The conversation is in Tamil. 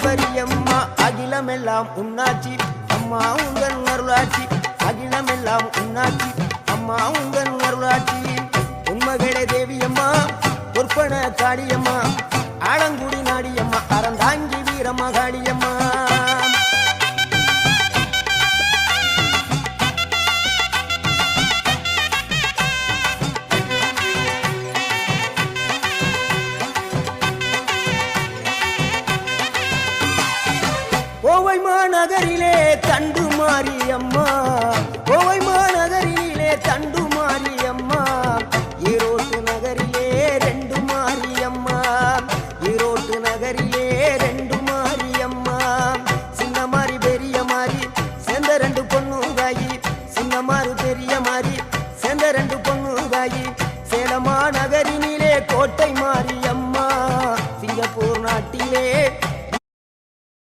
ஈஸ்வரியம்மா அகிலமெல்லாம் உன்னாட்சி அம்மா உங்கள் அருளாட்சி அகிலமெல்லாம் உன்னாட்சி அம்மா உங்கள் அருளாட்சி உண்மகளே தேவியம்மா பொற்பன காளியம்மா ஆலங்குடி நாடியம்மா அறந்தாங்கி வீரம்மா காளியம்மா கோவை மாநகரிலே தண்டு மாரியம்மா கோவை